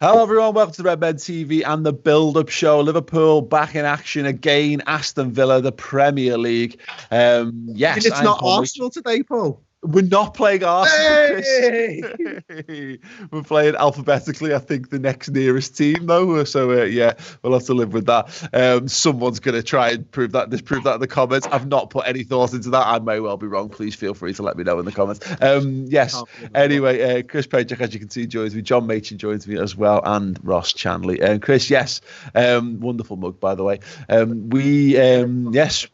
Hello everyone, welcome to the Red Men TV and the build-up show. Liverpool back in action again. Aston Villa, the Premier League. Yes, it's not Arsenal today, Paul. We're not playing Arsenal, Hey! Chris. We're playing alphabetically, I think, the next nearest team, though. So, yeah, we'll have to live with that. Someone's going to try and disprove that in the comments. I've not put any thought into that. I may well be wrong. Please feel free to let me know in the comments. Yes. Anyway, Chris Pajak, as you can see, joins me. John Machin joins me as well, and Ross Chanley. Chris, yes. Wonderful mug, by the way. Yes.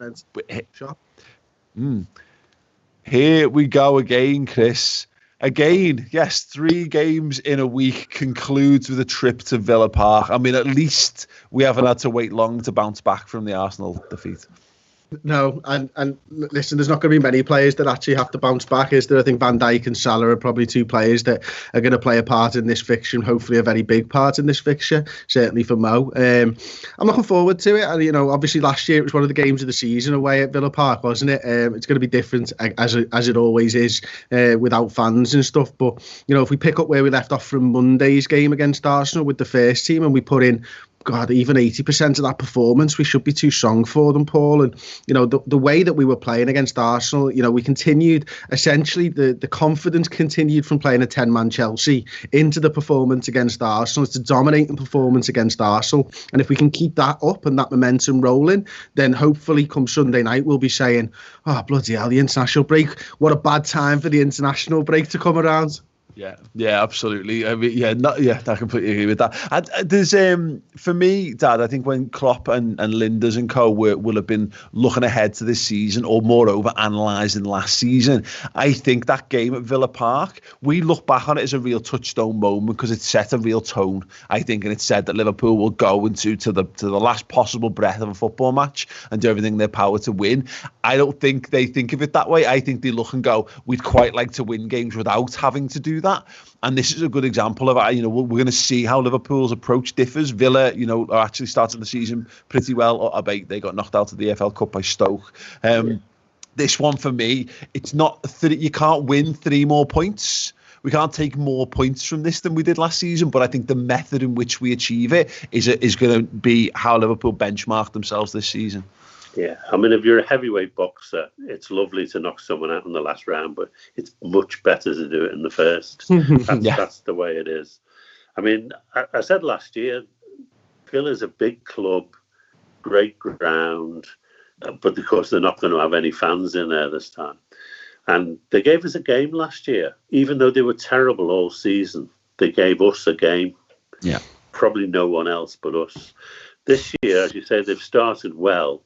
Here we go again, Chris. Again, yes, 3 games in a week concludes with a trip to Villa Park. I mean, at least we haven't had to wait long to bounce back from the Arsenal defeat. No, and listen, there's not going to be many players that actually have to bounce back, is there? I think Van Dijk and Salah are probably 2 players that are going to play a part in this fixture, and hopefully a very big part in this fixture, certainly for Mo. I'm looking forward to it, and obviously last year it was one of the games of the season away at Villa Park, wasn't it? It's going to be different as it always is without fans and stuff, but if we pick up where we left off from Monday's game against Arsenal with the first team, and we put in even 80% of that performance, we should be too strong for them, Paul. And the way that we were playing against Arsenal, we continued essentially the confidence continued from playing a 10-man Chelsea into the performance against Arsenal. It's a dominating performance against Arsenal, and if we can keep that up and that momentum rolling, then hopefully come Sunday night we'll be saying, "Oh bloody hell, the international break! What a bad time for the international break to come around." Yeah, absolutely. I mean, I completely agree with that. And there's for me, Dad, I think when Klopp and Linders and co will have been looking ahead to this season, or moreover analysing last season, I think that game at Villa Park, we look back on it as a real touchstone moment because it set a real tone, I think, and it said that Liverpool will go to the last possible breath of a football match and do everything in their power to win. I don't think they think of it that way. I think they look and go, we'd quite like to win games without having to do that. And this is a good example of it. We're going to see how Liverpool's approach differs. Villa, are actually starting the season pretty well. They got knocked out of the EFL Cup by Stoke. This one for me, it's not you can't win 3 more points. We can't take more points from this than we did last season, but I think the method in which we achieve it is going to be how Liverpool benchmark themselves this season. Yeah, I mean, if you're a heavyweight boxer, it's lovely to knock someone out in the last round, but it's much better to do it in the first. That's the way it is. I mean, I said last year, Villa's a big club, great ground, but of course they're not going to have any fans in there this time. And they gave us a game last year, even though they were terrible all season. They gave us a game. Yeah, probably no one else but us. This year, as you say, they've started well.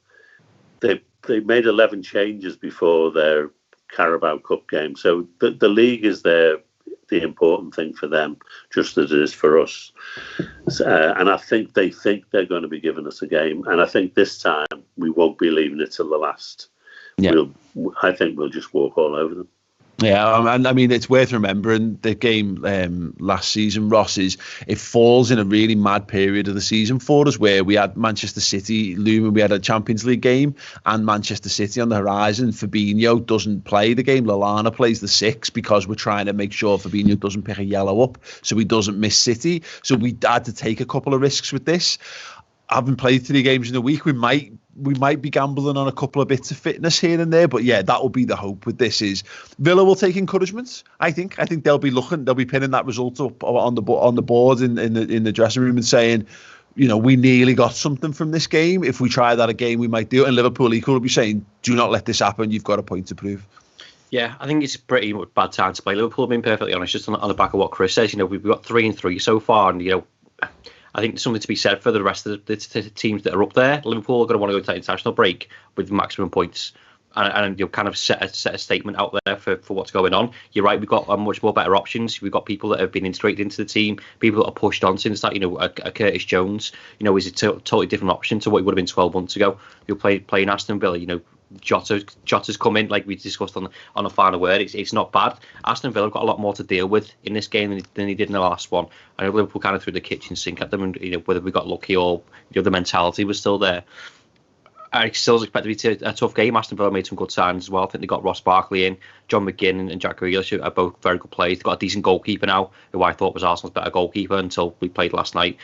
They made 11 changes before their Carabao Cup game. So the league is the important thing for them, just as it is for us. And I think they think they're going to be giving us a game. And I think this time we won't be leaving it till the last. Yeah. I think we'll just walk all over them. Yeah, and I mean, it's worth remembering the game last season, Ross, it falls in a really mad period of the season for us where we had Manchester City looming. We had a Champions League game and Manchester City on the horizon. Fabinho doesn't play the game. Lallana plays the 6 because we're trying to make sure Fabinho doesn't pick a yellow up so he doesn't miss City. So we had to take a couple of risks with this. Having played 3 games in a week, we might be gambling on a couple of bits of fitness here and there, but yeah, that will be the hope with this. Is Villa will take encouragement. I think they'll be pinning that result up on the board in the dressing room and saying, we nearly got something from this game. If we try that again, we might do it. And Liverpool equal will be saying, do not let this happen. You've got a point to prove. Yeah, I think it's a pretty bad time to play Liverpool. Being perfectly honest, just on the back of what Chris says, we've got 3-3 so far, and I think there's something to be said for the rest of the teams that are up there. Liverpool are going to want to go to that international break with maximum points, and you'll kind of set a statement out there for what's going on. You're right, we've got much more better options. We've got people that have been integrated into the team, people that are pushed on since that. A Curtis Jones, is a totally different option to what it would have been 12 months ago. You'll playing Aston Villa, Jota's come in, like we discussed on the final word. It's not bad. Aston Villa have got a lot more to deal with in this game than he did in the last one. I know Liverpool kind of threw the kitchen sink at them, and whether we got lucky or the mentality was still there. I still expect it to be a tough game. Aston Villa made some good signings as well. I think they got Ross Barkley in, John McGinn and Jack Grealish are both very good players. They've got a decent goalkeeper now, who I thought was Arsenal's better goalkeeper until we played last night.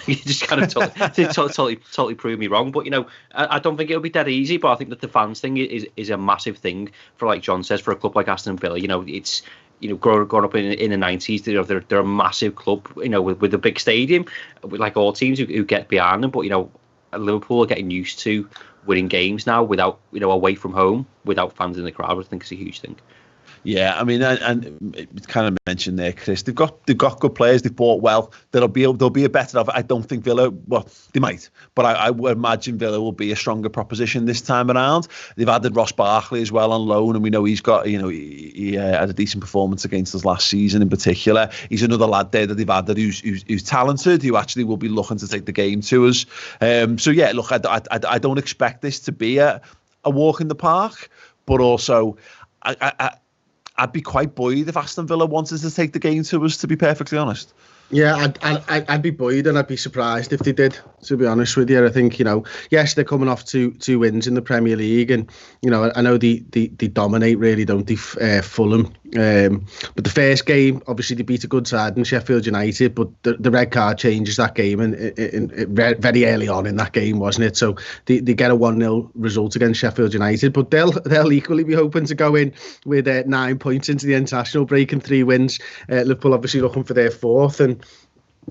He just kind of totally proved me wrong. But, you know, I don't think it'll be dead easy, but I think that the fans thing is a massive thing for, like John says, for a club like Aston Villa. You know, it's... You know, growing up in the 90s, you know, they're a massive club, you know, with a big stadium, with like all teams who get behind them. But, you know, Liverpool are getting used to winning games now without, you know, away from home, without fans in the crowd, which I think is a huge thing. Yeah, I mean, and it's kind of mentioned there, Chris. They've got good players. They've bought well. They'll be a better of. I don't think Villa. Well, they might, but I would imagine Villa will be a stronger proposition this time around. They've added Ross Barkley as well on loan, and we know he's got. You know, he had a decent performance against us last season in particular. He's another lad there that they've added who's talented, who actually will be looking to take the game to us. So yeah, look, I don't expect this to be a walk in the park, but also I'd be quite buoyed if Aston Villa wanted to take the game to us, to be perfectly honest. Yeah, I'd be buoyed and I'd be surprised if they did, to be honest with you. I think, you know, yes, they're coming off two wins in the Premier League, and, you know, I know they dominate, really, don't they, Fulham. But the first game, obviously, they beat a good side in Sheffield United, but the red card changes that game and very early on in that game, wasn't it? So they get a 1-0 result against Sheffield United, but they'll equally be hoping to go in with 9 points into the international break and 3 wins. Liverpool obviously looking for their 4th, and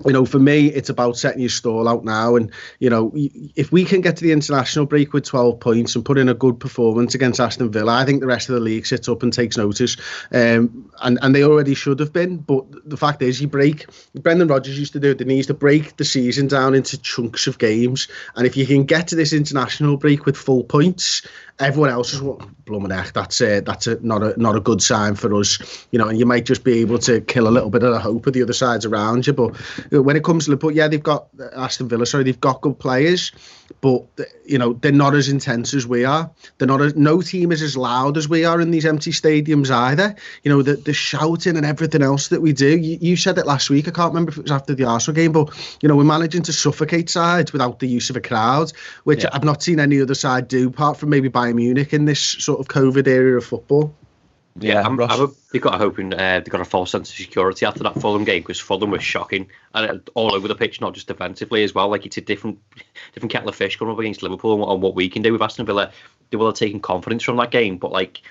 you know, for me, it's about setting your stall out now. And, you know, if we can get to the international break with 12 points and put in a good performance against Aston Villa, I think the rest of the league sits up and takes notice. And they already should have been. But the fact is, Brendan Rodgers used to do it, and he used to break the season down into chunks of games. And if you can get to this international break with full points, everyone else is, well, blooming heck, that's not a good sign for us, you know. And you might just be able to kill a little bit of the hope of the other sides around you. But when it comes to Liverpool, yeah, they've got they've got good players, but, you know, they're not as intense as we are. No team is as loud as we are in these empty stadiums either. You know, the shouting and everything else that we do. You said it last week. I can't remember if it was after the Arsenal game, but, you know, we're managing to suffocate sides without the use of a crowd, which I've not seen any other side do, apart from maybe Bayern Munich in this sort of COVID era of football. Yeah, they've got to hoping they've got a false sense of security after that Fulham game, because Fulham was shocking and all over the pitch, not just defensively as well. Like, it's a different kettle of fish coming up against Liverpool on what we can do with Aston Villa. They will have taken confidence from that game, but like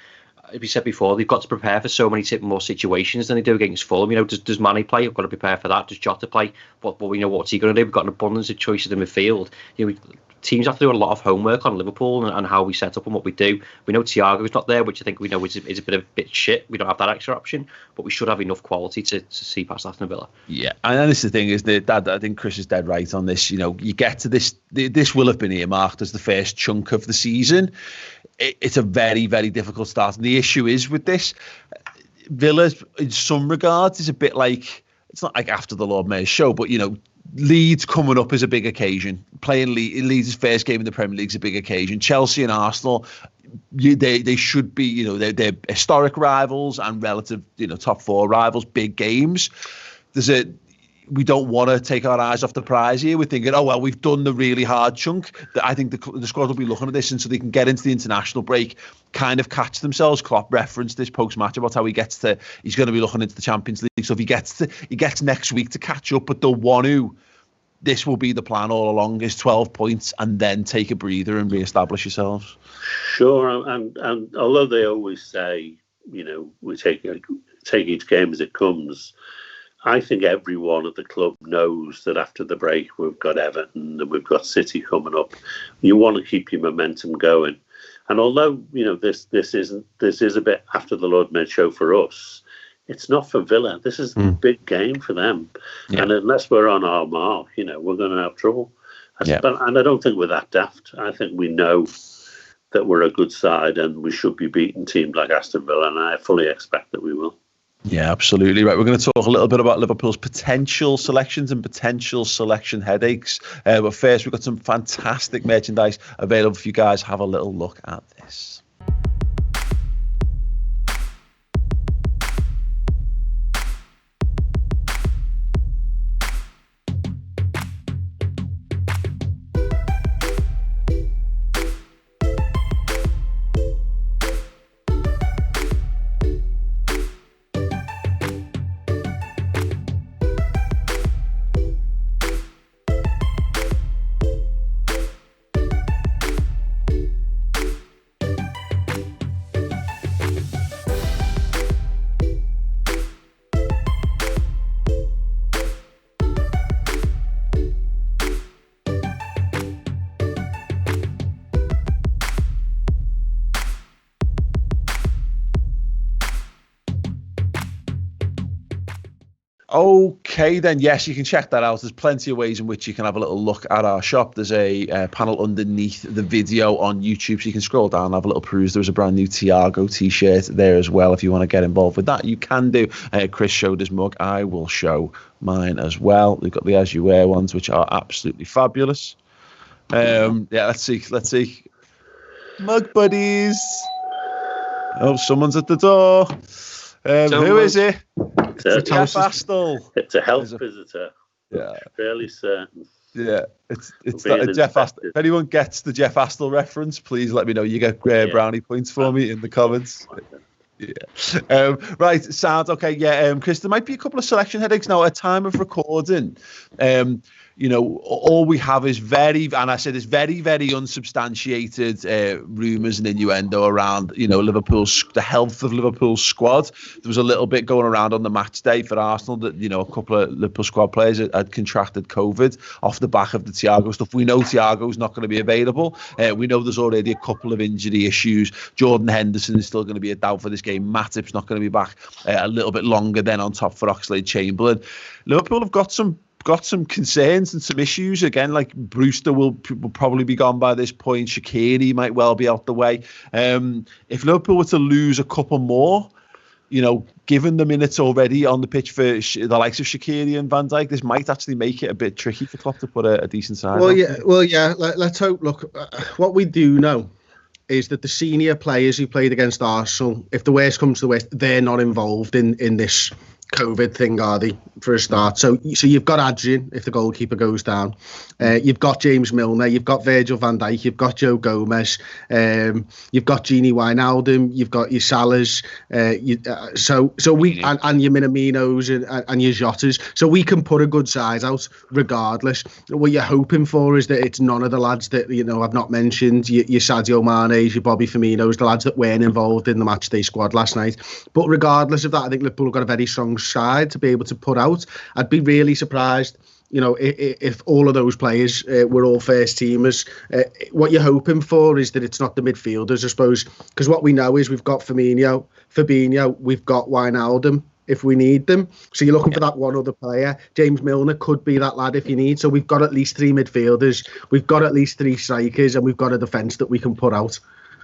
we said before, they've got to prepare for so many more situations than they do against Fulham. You know, does Mane play? We've got to prepare for that. Does Jota play? But we know what's he going to do. We've got an abundance of choices in midfield. You know, teams have to do a lot of homework on Liverpool and how we set up and what we do. We know Thiago's not there, which I think we know is a bit shit. We don't have that extra option, but we should have enough quality to see past Aston Villa. Yeah, and this is the thing, is that I think Chris is dead right on this. You know, you get to this will have been earmarked as the first chunk of the season. It's a very, very difficult start. And the issue is with this, Villa, in some regards, is a bit like, it's not like after the Lord Mayor's show, but, you know, Leeds coming up is a big occasion. Playing Leeds' first game in the Premier League is a big occasion. Chelsea and Arsenal, they should be, you know, they're historic rivals and relative, you know, top 4 rivals, big games. We don't want to take our eyes off the prize here. We're thinking, oh, well, we've done the really hard chunk. I think the squad will be looking at this, and so they can get into the international break, kind of catch themselves. Klopp referenced this post-match about how he's going to be looking into the Champions League. So if he gets next week to catch up, but they'll want to, this will be the plan all along, is 12 points and then take a breather and re-establish yourselves. Sure, and although they always say, you know, we take each game as it comes, I think everyone at the club knows that after the break we've got Everton and we've got City coming up. You want to keep your momentum going, and although, you know, this is a bit after the Lord Mayor's show for us, it's not for Villa. This is a big game for them, and unless we're on our mark, you know, we're going to have trouble. And I don't think we're that daft. I think we know that we're a good side and we should be beating teams like Aston Villa, and I fully expect that we will. Yeah, absolutely right. We're going to talk a little bit about Liverpool's potential selections and potential selection headaches. But first, we've got some fantastic merchandise available for you guys. Have a little look at this. Okay, then, yes, you can check that out. There's plenty of ways in which you can have a little look at our shop. There's a panel underneath the video on YouTube, so you can scroll down and have a little peruse. There's a brand new Thiago t-shirt there as well. If you want to get involved with that, you can do. Chris showed his mug. I will show mine as well. We've got the As You Wear ones, which are absolutely fabulous. Let's see. Mug buddies. Oh, someone's at the door. Who is it? It's Jeff Astle. It's a health visitor. Yeah. Fairly certain. Yeah, it's that Jeff Astle. If anyone gets the Jeff Astle reference, please let me know. You get brownie points for me in the comments. Yeah. Right, sounds okay. Yeah, Chris, there might be a couple of selection headaches now at time of recording. All we have is very unsubstantiated rumours and innuendo around, the health of Liverpool's squad. There was a little bit going around on the match day for Arsenal that, a couple of Liverpool squad players had contracted COVID off the back of the Thiago stuff. We know Thiago's not going to be available. We know there's already a couple of injury issues. Jordan Henderson is still going to be a doubt for this game. Matip's not going to be back a little bit longer than on top for Oxlade-Chamberlain. Liverpool have got some concerns and some issues. Again, like Brewster will probably be gone by this point. Shaqiri might well be out the way. If Liverpool were to lose a couple more, given the minutes already on the pitch for the likes of Shaqiri and Van Dijk, this might actually make it a bit tricky for Klopp to put a decent side. Let's hope. Look, what we do know is that the senior players who played against Arsenal, if the worst comes to the worst, they're not involved in this COVID thing, are they, for a start? So you've got Adrian if the goalkeeper goes down. You've got James Milner. You've got Virgil van Dijk. You've got Joe Gomez. You've got Gini Wijnaldum. You've got your Salahs. And your Minaminos and your Jotas. So we can put a good side out regardless. What you're hoping for is that it's none of the lads that I've not mentioned. Your Sadio Mane's, your Bobby Firmino's, the lads that weren't involved in the matchday squad last night. But regardless of that, I think Liverpool have got a very strong side to be able to put out. I'd be really surprised, if all of those players were all first teamers. What you're hoping for is that it's not the midfielders, I suppose, because what we know is we've got Fabinho, we've got Wijnaldum if we need them. So you're looking for that one other player. James Milner could be that lad if you need. So we've got at least 3 midfielders, we've got at least 3 strikers, and we've got a defence that we can put out.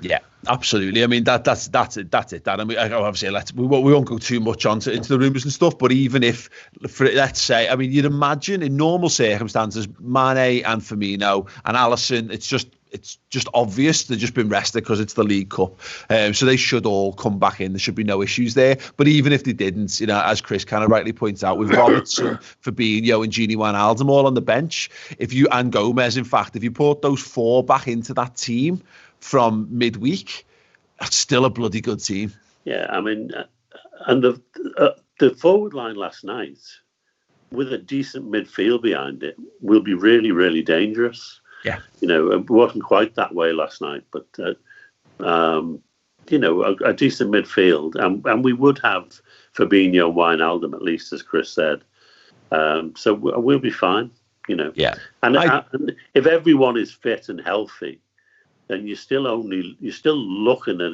Yeah, absolutely. I mean, that's it. That, I mean, obviously, we won't go too much into the rumours and stuff. But even if, let's say, I mean, you'd imagine in normal circumstances, Mane and Firmino and Alisson, it's just obvious they've just been rested because it's the League Cup. So they should all come back in. There should be no issues there. But even if they didn't, as Chris kind of rightly points out, with Robertson, Fabinho and Gini Wijnaldum all on the bench, and Gomez, in fact, if you put those 4 back into that team from midweek, that's still a bloody good team. Yeah, I mean, and the forward line last night, with a decent midfield behind it, will be really, really dangerous. Yeah. It wasn't quite that way last night, but, a decent midfield. And we would have Fabinho and Wijnaldum, at least, as Chris said. So we'll be fine, Yeah. And if everyone is fit and healthy, then you're still looking at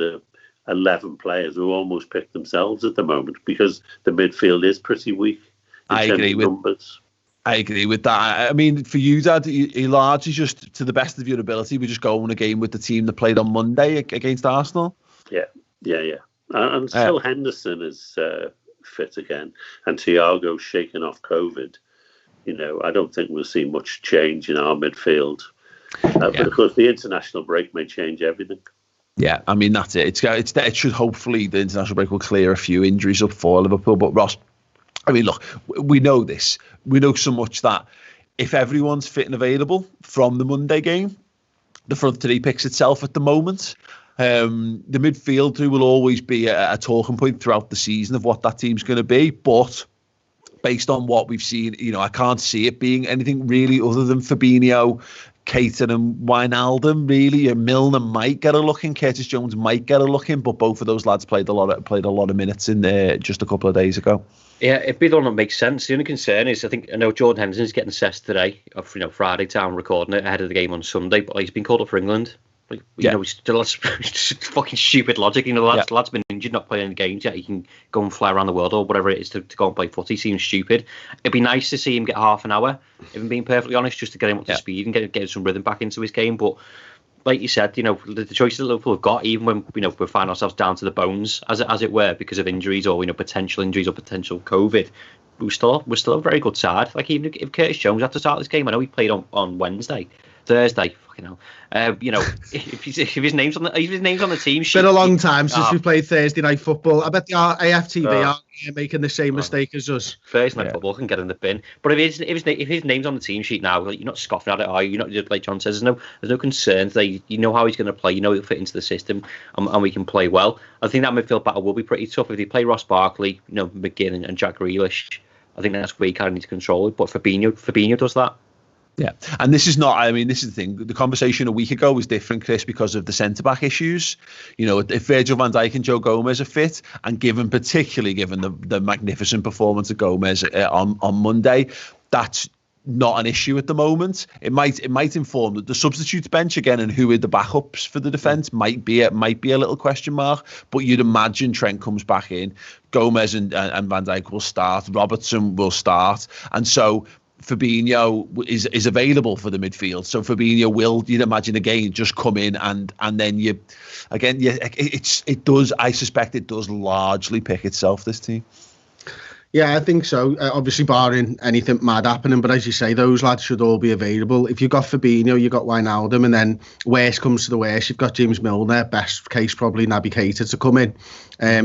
11 players who almost pick themselves at the moment, because the midfield is pretty weak. I agree with that. I mean, for you, Dad, you largely just, to the best of your ability, we just go on a game with the team that played on Monday against Arsenal. Yeah. And still Henderson is fit again, and Thiago's shaking off COVID. I don't think we'll see much change in our midfield. But of course, the international break may change everything. Yeah, I mean, that's it. It should, hopefully, the international break will clear a few injuries up for Liverpool. But Ross, I mean, look, we know this. We know so much that if everyone's fit and available from the Monday game, the front 3 picks itself at the moment. The midfield will always be a talking point throughout the season of what that team's going to be. But based on what we've seen, I can't see it being anything really other than Fabinho, Keita and Wijnaldum, really. Milner might get a look in, Curtis Jones might get a look in, but both of those lads played a lot of minutes in there just a couple of days ago. Yeah, it'd be the one that makes sense. The only concern is, I know Jordan Henderson's getting assessed today, Friday time, recording it ahead of the game on Sunday, but he's been called up for England. Like, you know, it's fucking stupid logic. You know, the lad's been injured, not playing any games yet. He can go and fly around the world or whatever it is to go and play footy. Seems stupid. It'd be nice to see him get half an hour, if I'm being perfectly honest, just to get him up to speed and get some rhythm back into his game. But like you said, you know, the choices that Liverpool have got, even when, you know, we find ourselves down to the bones, as it were, because of injuries or, you know, potential injuries or potential COVID, we're still a very good side. Like, even if Curtis Jones had to start this game, I know he played on Thursday. Fucking hell. You know, if his name's on the team sheet. It's been a long time since we played Thursday night football. I bet the AFTV are making the same mistake as us. Thursday night football can get in the bin. But if his name's on the team sheet now, like, you're not scoffing at it, are you? You're not, like John says, there's no concerns. You know how he's going to play. You know he'll fit into the system, and we can play well. I think that midfield battle will be pretty tough if they play Ross Barkley, you know, McGinn and Jack Grealish. I think that's where you kind of need to control it. But Fabinho does that. Yeah, and this is the thing. The conversation a week ago was different, Chris, because of the centre-back issues. You know, if Virgil van Dijk and Joe Gomez are fit, and particularly given the magnificent performance of Gomez on Monday, that's not an issue at the moment. It might inform that the substitutes bench again and who are the backups for the defence might be a little question mark. But you'd imagine Trent comes back in, Gomez and Van Dijk will start, Robertson will start, and so Fabinho is available for the midfield. So Fabinho will, you'd imagine, again, just come in and then it does. I suspect it does largely pick itself, this team. Yeah, I think so. Obviously, barring anything mad happening, but as you say, those lads should all be available. If you've got Fabinho, you've got Wijnaldum, and then worst comes to the worst, you've got James Milner, best case probably Naby Keita to come in.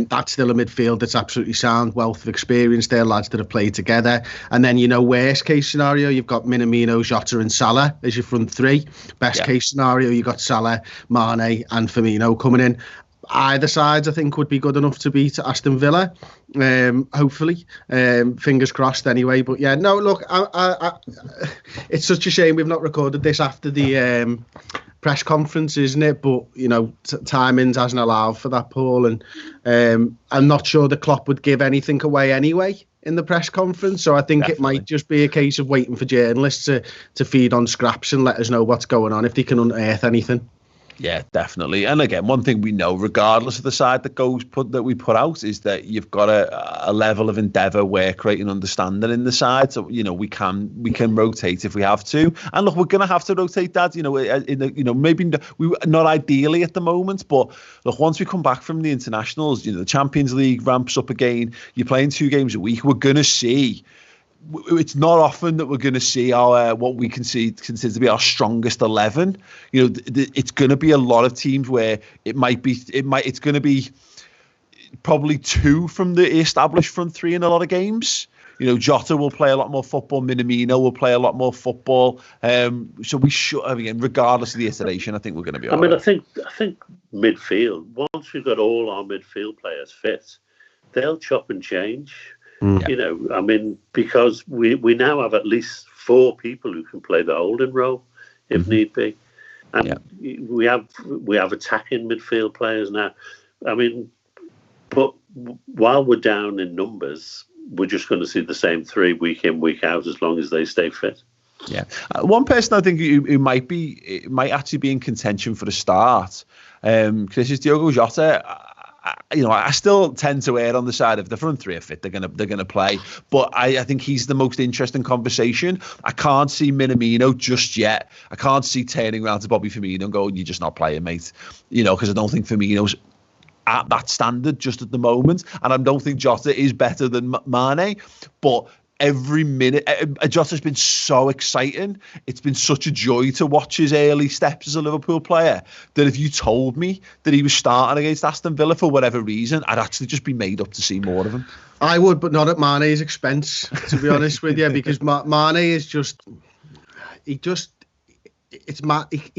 That's still a midfield that's absolutely sound, wealth of experience there, lads that have played together. And then, you know, worst case scenario, you've got Minamino, Jota and Salah as your front three. Best case scenario, you've got Salah, Mane and Firmino coming in. Either sides, I think, would be good enough to beat Aston Villa, hopefully. Fingers crossed anyway. But yeah, no, look, I it's such a shame we've not recorded this after the press conference, isn't it? But, you know, timings hasn't allowed for that, Paul. And I'm not sure the Klopp would give anything away anyway in the press conference. So I think it might just be a case of waiting for journalists to feed on scraps and let us know what's going on if they can unearth anything. Yeah, definitely. And again, one thing we know, regardless of the side that we put out, is that you've got a level of endeavour, work rate, and understanding in the side. So, you know, we can rotate if we have to. And look, we're going to have to rotate, Dad. You know, maybe not ideally at the moment, but look, once we come back from the internationals, you know, the Champions League ramps up again. You're playing 2 games a week. We're going to see. It's not often that we're going to see our what we consider to be our strongest 11. You know, it's going to be a lot of teams where it's going to be probably 2 from the established front 3 in a lot of games. You know, Jota will play a lot more football. Minamino will play a lot more football. So we should, again, regardless of the iteration, I think we're going to be all right. I think midfield, once we've got all our midfield players fit, they'll chop and change. You know, I mean, because we now have at least 4 people who can play the holding role if need be, and we have attacking midfield players now. I mean, but while we're down in numbers, we're just going to see the same 3 week in, week out, as long as they stay fit. Yeah, one person I think who might actually be in contention for the start, Chris, is Diogo Jota. You know, I still tend to err on the side of the front 3 are fit. They're gonna play, but I think he's the most interesting conversation. I can't see Minamino just yet. I can't see turning around to Bobby Firmino and going, "You're just not playing, mate." You know, because I don't think Firmino's at that standard just at the moment, and I don't think Jota is better than Mane, but. Every minute, Jota's been so exciting. It's been such a joy to watch his early steps as a Liverpool player that if you told me that he was starting against Aston Villa for whatever reason, I'd actually just be made up to see more of him. I would, but not at Mane's expense, to be honest with you, because Mane is he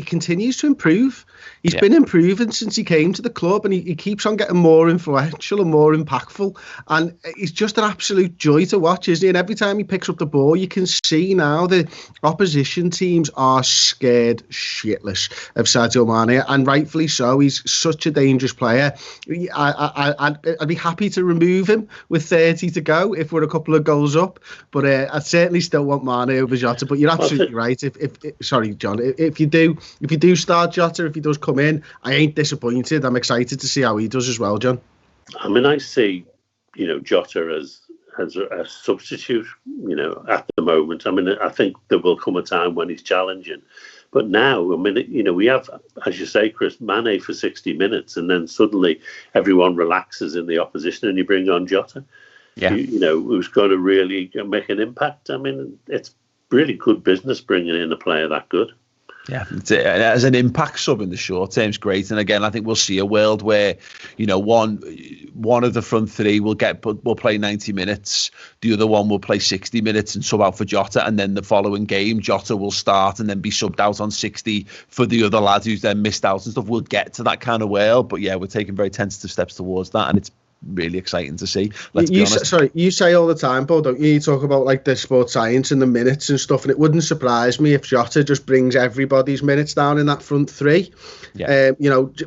continues to improve. He's been improving since he came to the club, and he keeps on getting more influential and more impactful. And he's just an absolute joy to watch, isn't he? And every time he picks up the ball, you can see now the opposition teams are scared shitless of Sadio Mane, and rightfully so. He's such a dangerous player. I'd be happy to remove him with 30 to go if we're a couple of goals up, but I certainly still want Mane over Jota. But you're absolutely right. Sorry, John. if you do start Jota, if he does come in, I ain't disappointed. I'm excited to see how he does as well, John. I mean, I see, Jota as a substitute, at the moment. I mean, I think there will come a time when he's challenging. But now, I mean, we have, as you say, Chris, Mane for 60 minutes, and then suddenly everyone relaxes in the opposition and you bring on Jota, who's going to really make an impact. I mean, it's really good business bringing in a player that good. Yeah, as an impact sub in the short term is great. And again, I think we'll see a world where, one of the front three will play 90 minutes, the other one will play 60 minutes and sub out for Jota, and then the following game Jota will start and then be subbed out on 60 for the other lad who's then missed out and stuff. We'll get to that kind of world, but yeah, we're taking very tentative steps towards that, and it's really exciting to see. Let's be honest. You say all the time, Paul, don't you? You talk about like the sports science and the minutes and stuff, and it wouldn't surprise me if Jota just brings everybody's minutes down in that front three. Yeah.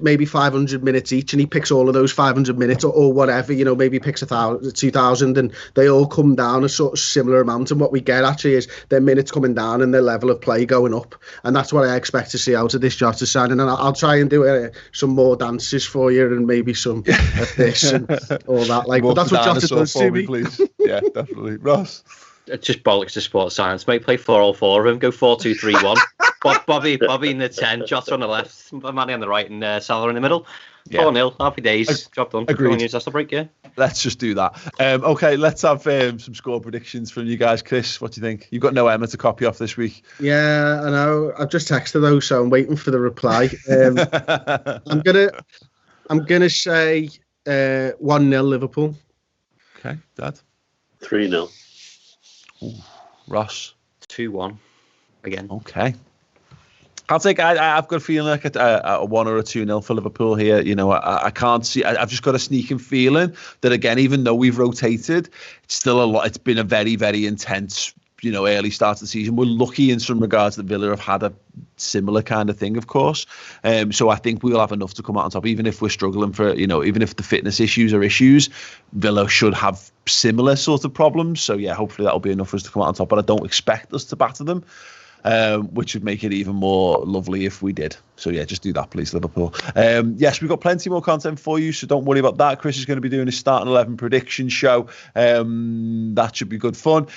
Maybe 500 minutes each, and he picks all of those 500 minutes or whatever. Maybe he picks 1,000, 2,000, and they all come down a sort of similar amount. And what we get actually is their minutes coming down and their level of play going up, and that's what I expect to see out of this Jota signing. And I'll try and do some more dances for you, and maybe some of this and all that. But that's what Jota does to me. Please. Yeah, definitely. Ross? It's just bollocks to sports science, mate. Play 4-all-4 of him. Go 4-2-3-1. Bobby in the 10, Jota on the left, Manny on the right, and Salah in the middle. 4-0. Happy days. Job done. Agreed. That's the break, yeah. Let's just do that. Okay, let's have some score predictions from you guys. Chris, what do you think? You've got no Emma to copy off this week. Yeah, I know. I've just texted though, so I'm waiting for the reply. I'm gonna say 1-0 Liverpool. Okay, Dad. 3-0. Ross. 2-1 again. Okay. I'll take. I've got a feeling like a 1 or a 2-0 for Liverpool here. I can't see. I've just got a sneaking feeling that again, even though we've rotated, it's still a lot. It's been a very, very intense, early start of the season. We're lucky in some regards that Villa have had a similar kind of thing, of course. So I think we'll have enough to come out on top, even if we're struggling for, even if the fitness issues are issues. Villa should have similar sort of problems. So yeah, hopefully that'll be enough for us to come out on top. But I don't expect us to batter them. Which would make it even more lovely if we did. So yeah, just do that, please, Liverpool. Yes, we've got plenty more content for you, so don't worry about that. Chris is going to be doing his starting 11 prediction show. That should be good fun.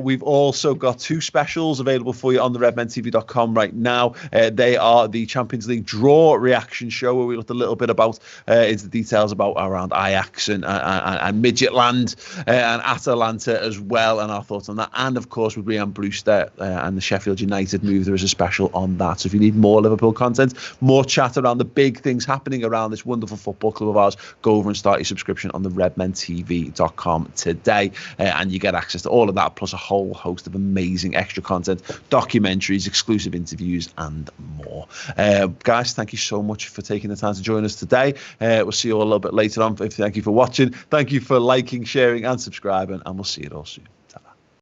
We've also got 2 specials available for you on the redmentv.com right now. They are the Champions League draw reaction show, where we looked a little bit about into the details about around Ajax and Midgetland and Atalanta as well, and our thoughts on that. And of course, with Ryan Brewster and the Sheffield United move, there is a special on that. So if you need more Liverpool content, more chat around the big things happening around this wonderful football club of ours, go over and start your subscription on the redmentv.com today, and you get access to all of that, plus a whole host of amazing extra content, documentaries, exclusive interviews, and more. Guys, thank you so much for taking the time to join us today. We'll see you all a little bit later on. Thank you for watching. Thank you for liking, sharing, and subscribing, and we'll see you all soon.